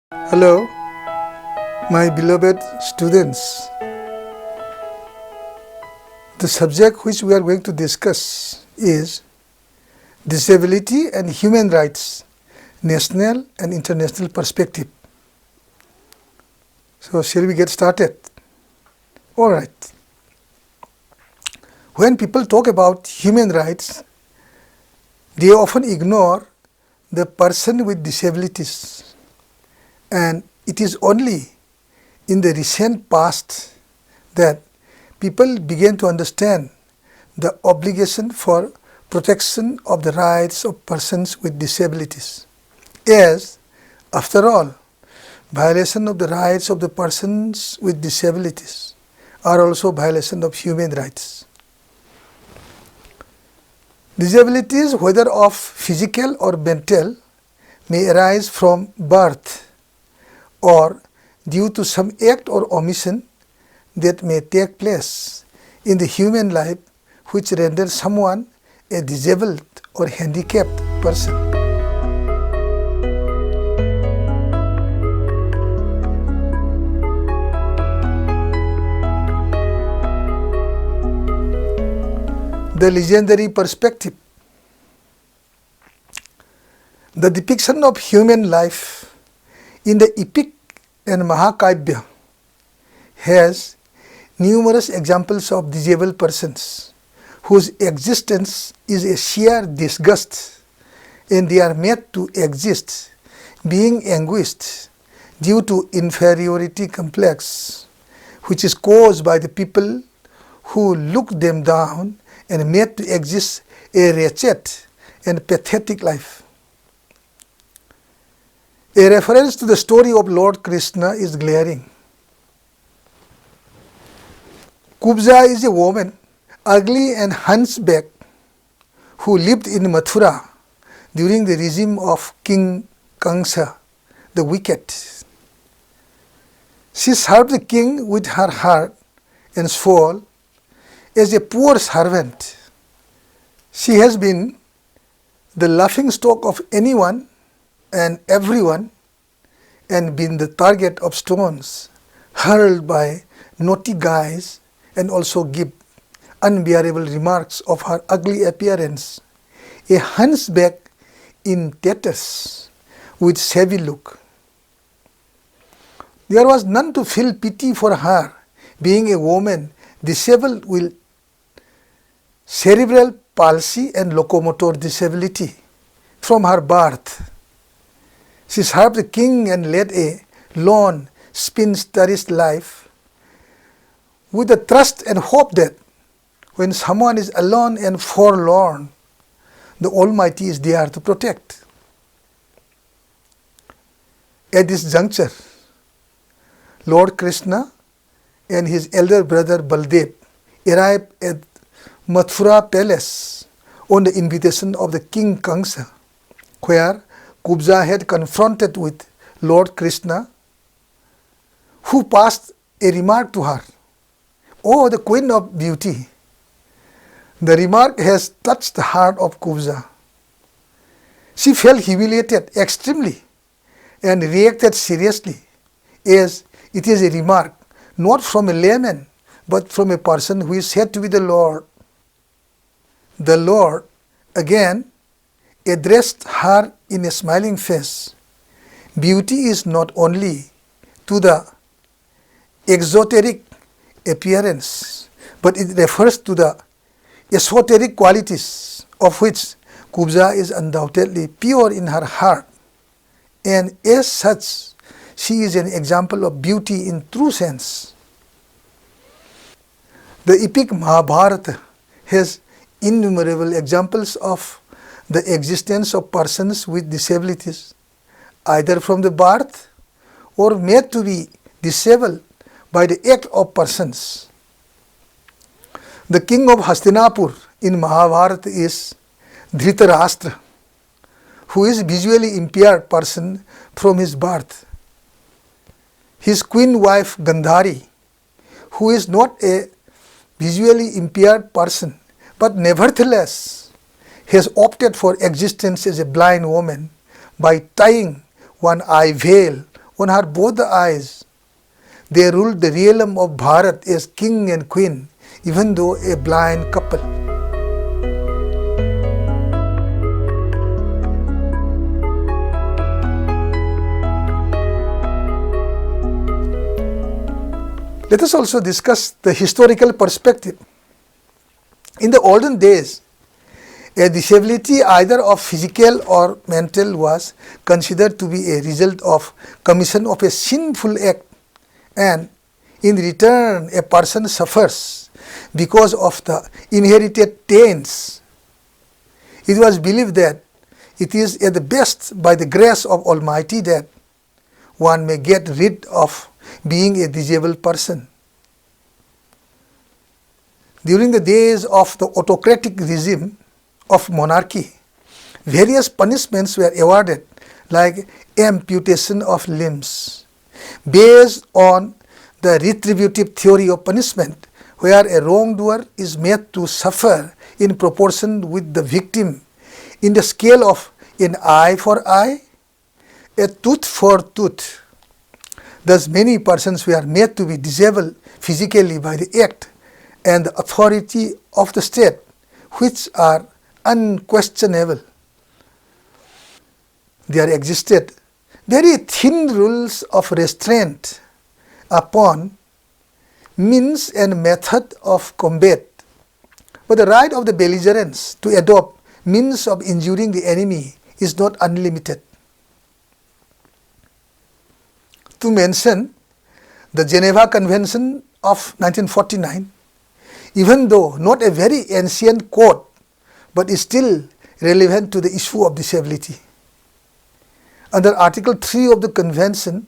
Hello, my beloved students. The subject which we are going to discuss is disability and human rights, national and international perspective. So, shall we get started? All right. When people talk about human rights, they often ignore the person with disabilities. And it is only in the recent past that people began to understand the obligation for protection of the rights of persons with disabilities. As, after all, violation of the rights of the persons with disabilities are also violation of human rights. Disabilities, whether of physical or mental, may arise from birth or due to some act or omission that may take place in the human life which renders someone a disabled or handicapped person. The legendary perspective. The depiction of human life in the epic and Mahakavya has numerous examples of disabled persons whose existence is a sheer disgust, and they are made to exist being anguished due to inferiority complex, which is caused by the people who look them down and made to exist a wretched and pathetic life. A reference to the story of Lord Krishna is glaring. Kubja is a woman, ugly and hunchbacked, who lived in Mathura during the regime of King Kamsa, the wicked. She served the king with her heart and soul as a poor servant. She has been the laughingstock of anyone and everyone, and been the target of stones hurled by naughty guys, and also give unbearable remarks of her ugly appearance, a hunchback in tatters with savage look. There was none to feel pity for her, being a woman disabled with cerebral palsy and locomotor disability from her birth. She served the king and led a lone, spinsterish life with the trust and hope that when someone is alone and forlorn, the Almighty is there to protect. At this juncture, Lord Krishna and his elder brother Baldev arrived at Mathura palace on the invitation of the King Kamsa, where Kubja had confronted with Lord Krishna, who passed a remark to her, "Oh, the Queen of Beauty." The remark has touched the heart of Kubja. She felt humiliated extremely and reacted seriously, as it is a remark not from a layman but from a person who is said to be the Lord. The Lord again addressed her in a smiling face. Beauty is not only to the exoteric appearance, but it refers to the esoteric qualities of which Kubja is undoubtedly pure in her heart, and as such she is an example of beauty in true sense. The epic Mahabharata has innumerable examples of the existence of persons with disabilities, either from the birth or made to be disabled by the act of persons. The king of Hastinapur in Mahabharata is Dhritarashtra, who is a visually impaired person from his birth. His queen wife Gandhari, who is not a visually impaired person, but nevertheless has opted for existence as a blind woman by tying one eye veil on her both the eyes. They ruled the realm of Bharat as king and queen, even though a blind couple. Let us also discuss the historical perspective. In the olden days, a disability either of physical or mental was considered to be a result of commission of a sinful act, and in return a person suffers because of the inherited taints. It was believed that it is at the best by the grace of Almighty that one may get rid of being a disabled person. During the days of the autocratic regime of monarchy, various punishments were awarded, like amputation of limbs, based on the retributive theory of punishment, where a wrongdoer is made to suffer in proportion with the victim, in the scale of an eye for eye, a tooth for tooth. Thus many persons were made to be disabled physically by the act and the authority of the state, which are unquestionable. There existed very thin rules of restraint upon means and method of combat, but the right of the belligerents to adopt means of injuring the enemy is not unlimited. To mention the Geneva Convention of 1949, even though not a very ancient code, but is still relevant to the issue of disability. Under Article 3 of the Convention,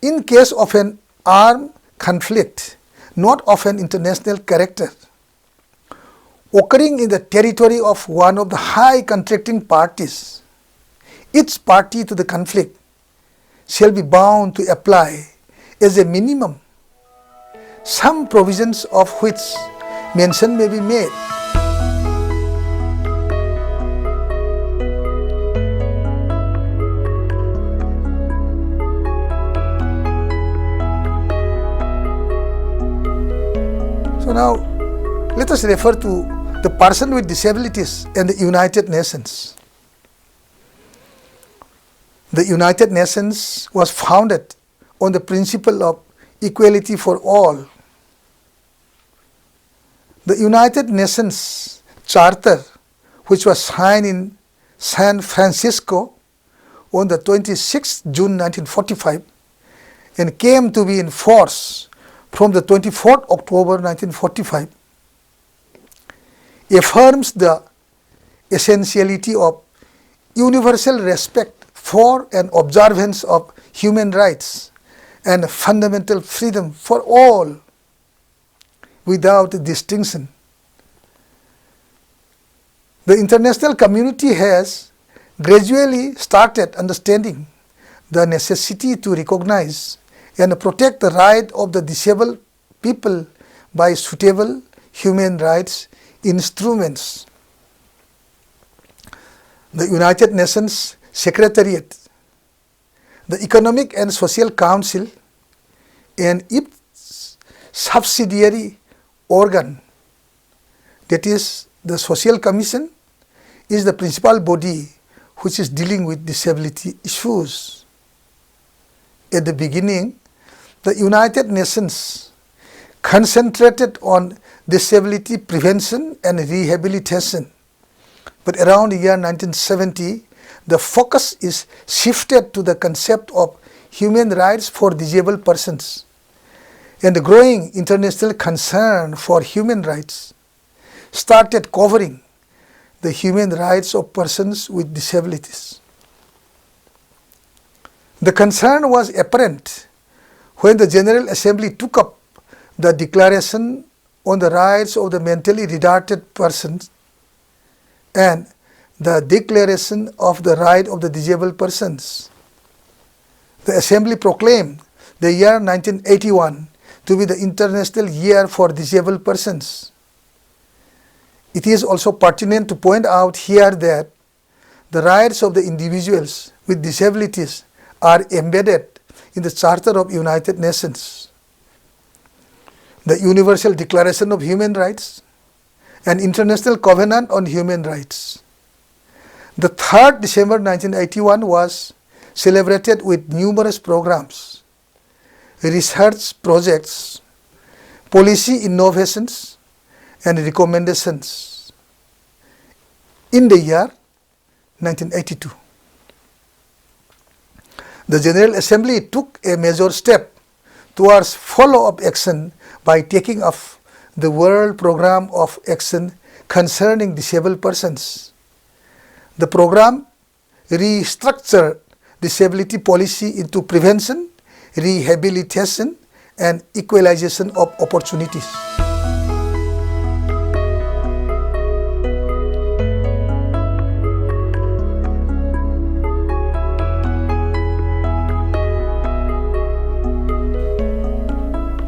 in case of an armed conflict not of an international character, occurring in the territory of one of the high contracting parties, each party to the conflict shall be bound to apply as a minimum some provisions of which mention may be made. So now let us refer to the person with disabilities and the United Nations. The United Nations was founded on the principle of equality for all. The United Nations Charter, which was signed in San Francisco on the 26th June 1945 and came to be in force from the 24th October 1945, affirms the essentiality of universal respect for and observance of human rights and fundamental freedom for all without distinction. The international community has gradually started understanding the necessity to recognize and protect the right of the disabled people by suitable human rights instruments. The United Nations Secretariat, the Economic and Social Council, and its subsidiary organ, that is the Social Commission, is the principal body which is dealing with disability issues. At the beginning, the United Nations concentrated on disability prevention and rehabilitation, but around the year 1970, the focus is shifted to the concept of human rights for disabled persons, and the growing international concern for human rights started covering the human rights of persons with disabilities. The concern was apparent when the General Assembly took up the Declaration on the Rights of the Mentally Retarded Persons and the Declaration of the Right of the Disabled Persons. The Assembly proclaimed the year 1981 to be the International Year for Disabled Persons. It is also pertinent to point out here that the rights of the individuals with disabilities are embedded in the Charter of United Nations, the Universal Declaration of Human Rights, and International Covenant on Human Rights. The 3rd December 1981 was celebrated with numerous programs, research projects, policy innovations, and recommendations in the year 1982. The General Assembly took a major step towards follow-up action by taking up the World Programme of Action concerning disabled persons. The program restructured disability policy into prevention, rehabilitation, and equalization of opportunities.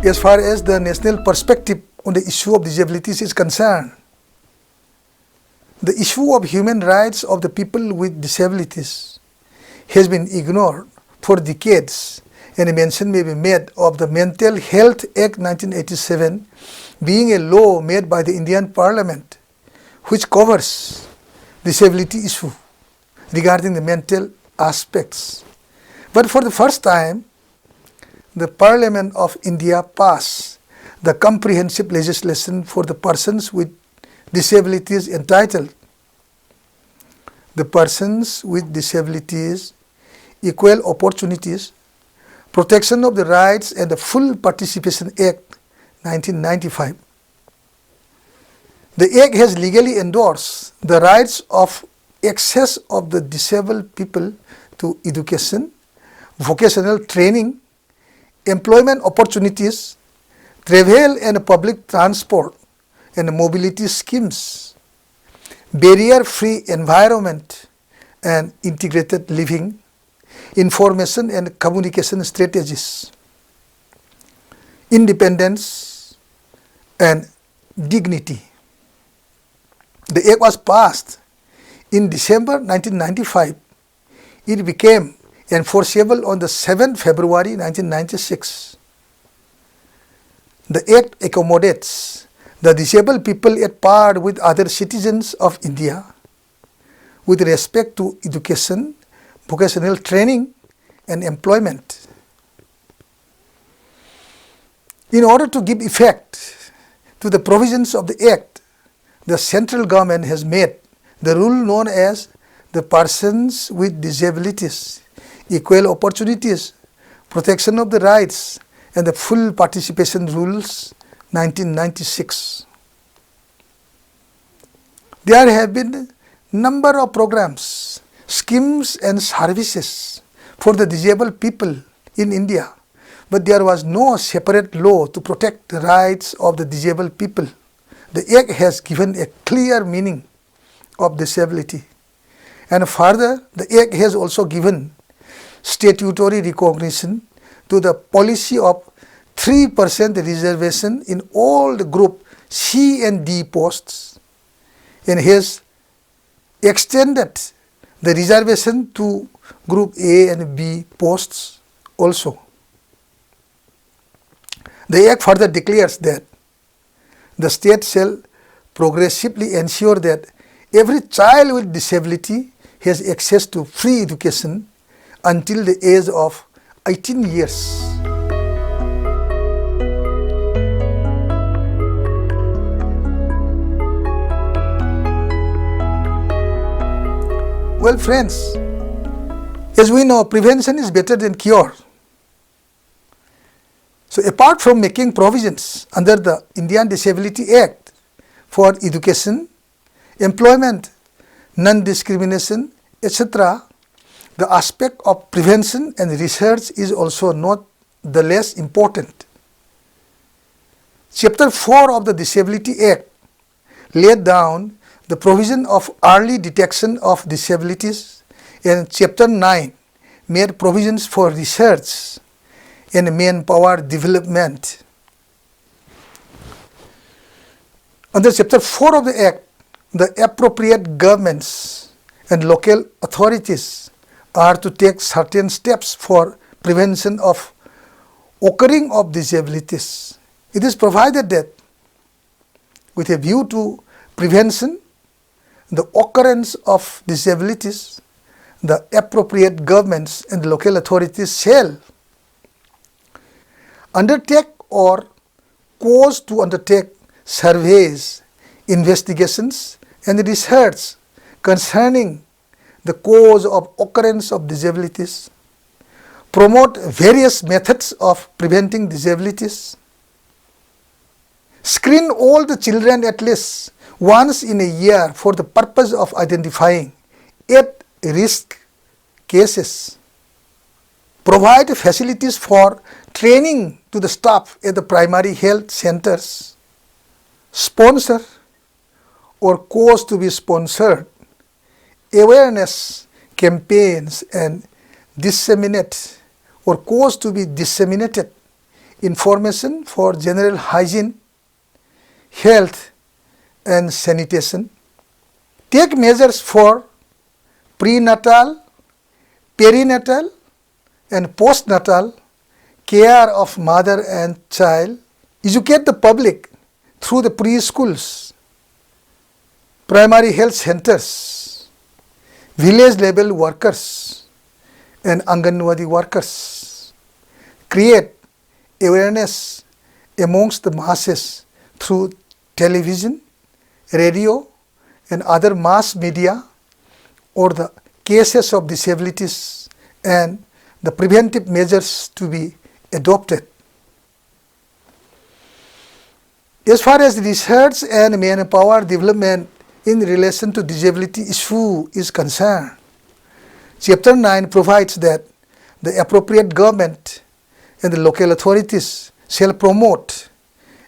As far as the national perspective on the issue of disabilities is concerned, the issue of human rights of the people with disabilities has been ignored for decades, and a mention may be made of the Mental Health Act 1987 being a law made by the Indian Parliament which covers disability issue regarding the mental aspects. But for the first time, the Parliament of India passed the comprehensive legislation for the persons with disabilities entitled "The Persons with Disabilities, Equal Opportunities, Protection of the Rights and the Full Participation Act 1995. The Act has legally endorsed the rights of access of the disabled people to education, vocational training, employment opportunities, travel and public transport and mobility schemes, barrier-free environment and integrated living, information and communication strategies, independence and dignity. The Act was passed in December 1995. It became enforceable on the 7th February 1996. The Act accommodates the disabled people at par with other citizens of India with respect to education, vocational training and employment. In order to give effect to the provisions of the Act, the central government has made the rule known as the Persons with Disabilities, Equal Opportunities, Protection of the Rights and the Full Participation Rules 1996. There have been number of programs, schemes and services for the disabled people in India, but there was no separate law to protect the rights of the disabled people. The Act has given a clear meaning of disability, and further the Act has also given statutory recognition to the policy of 3% reservation in all the group C and D posts, and has extended the reservation to group A and B posts also. The Act further declares that the state shall progressively ensure that every child with disability has access to free education until the age of 18 years. Well, friends, as we know, prevention is better than cure. So apart from making provisions under the Indian Disability Act for education, employment, non-discrimination, etc., the aspect of prevention and research is also not the less important. Chapter 4 of the Disability Act laid down the provision of early detection of disabilities, and Chapter 9 made provisions for research and manpower development. Under Chapter 4 of the Act, the appropriate governments and local authorities are to take certain steps for prevention of occurring of disabilities. It is provided that with a view to prevention, the occurrence of disabilities, the appropriate governments and the local authorities shall undertake or cause to undertake surveys, investigations and research concerning the cause of occurrence of disabilities, promote various methods of preventing disabilities, screen all the children at least once in a year for the purpose of identifying at-risk cases, provide facilities for training to the staff at the primary health centers, sponsor or cause to be sponsored awareness campaigns and disseminate or cause to be disseminated information for general hygiene, health and sanitation, take measures for prenatal, perinatal and postnatal care of mother and child, educate the public through the preschools, primary health centers, village level workers and Anganwadi workers, create awareness amongst the masses through television, radio and other mass media or the cases of disabilities and the preventive measures to be adopted. As far as research and manpower development in relation to disability issue is concerned, Chapter 9 provides that the appropriate government and the local authorities shall promote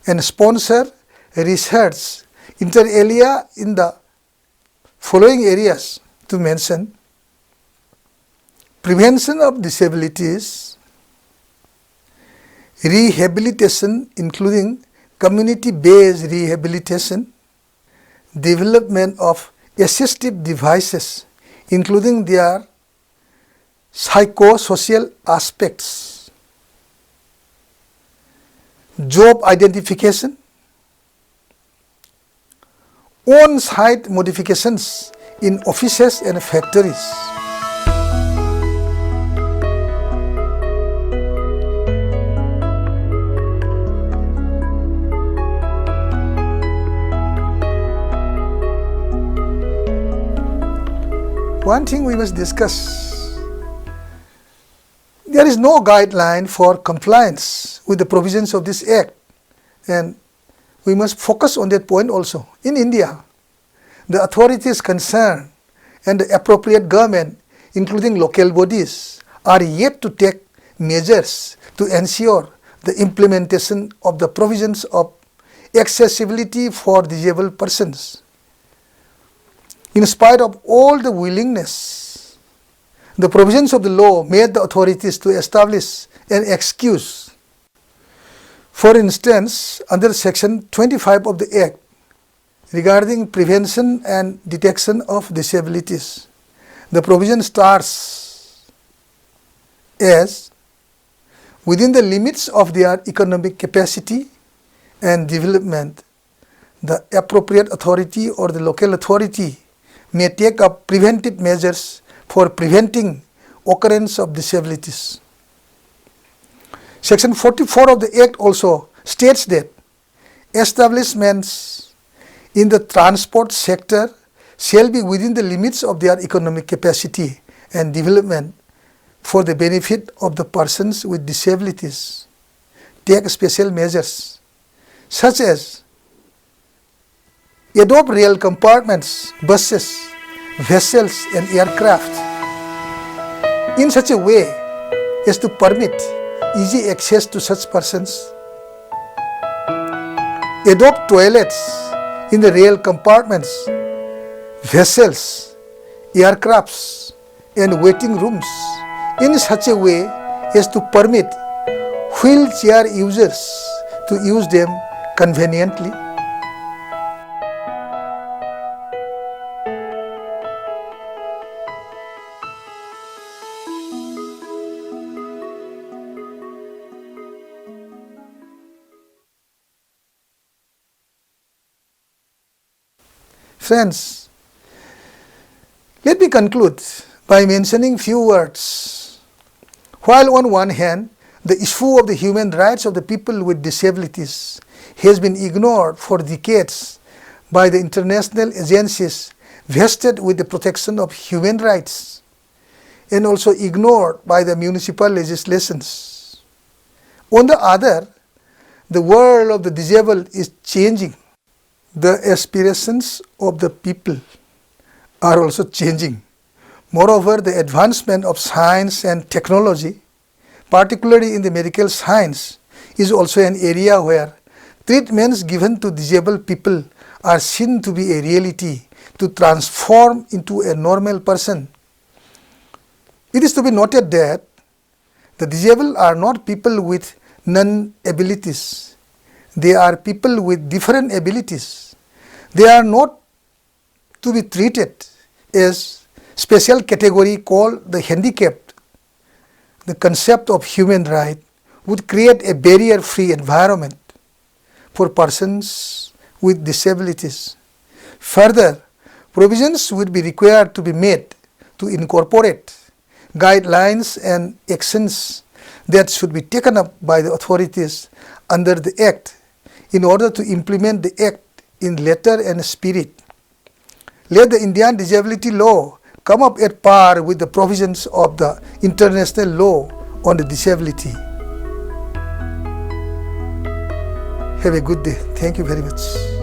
and sponsor research inter alia in the following areas to mention: prevention of disabilities, rehabilitation including community-based rehabilitation, development of assistive devices including their psychosocial aspects, job identification, on-site modifications in offices and factories. One thing we must discuss: there is no guideline for compliance with the provisions of this Act, and we must focus on that point also. In India, the authorities concerned and the appropriate government, including local bodies, are yet to take measures to ensure the implementation of the provisions of accessibility for disabled persons. In spite of all the willingness, the provisions of the law made the authorities to establish an excuse. For instance, under Section 25 of the Act regarding prevention and detection of disabilities, the provision starts as within the limits of their economic capacity and development, the appropriate authority or the local authority may take up preventive measures for preventing occurrence of disabilities. Section 44 of the Act also states that establishments in the transport sector shall be within the limits of their economic capacity and development for the benefit of the persons with disabilities. Take special measures such as adopt rail compartments, buses, vessels and aircraft in such a way as to permit easy access to such persons. Adopt toilets in the rail compartments, vessels, aircrafts and waiting rooms in such a way as to permit wheelchair users to use them conveniently. Friends, let me conclude by mentioning few words. While on one hand, the issue of the human rights of the people with disabilities has been ignored for decades by the international agencies vested with the protection of human rights, and also ignored by the municipal legislations. On the other, the world of the disabled is changing. The aspirations of the people are also changing. Moreover, the advancement of science and technology, particularly in the medical science, is also an area where treatments given to disabled people are seen to be a reality to transform into a normal person. It is to be noted that the disabled are not people with non-abilities. They are people with different abilities. They are not to be treated as special category called the handicapped. The concept of human right would create a barrier-free environment for persons with disabilities. Further, provisions would be required to be made to incorporate guidelines and actions that should be taken up by the authorities under the Act in order to implement the Act in letter and spirit. Let the Indian disability law come up at par with the provisions of the international law on the disability. Have a good day. Thank you very much.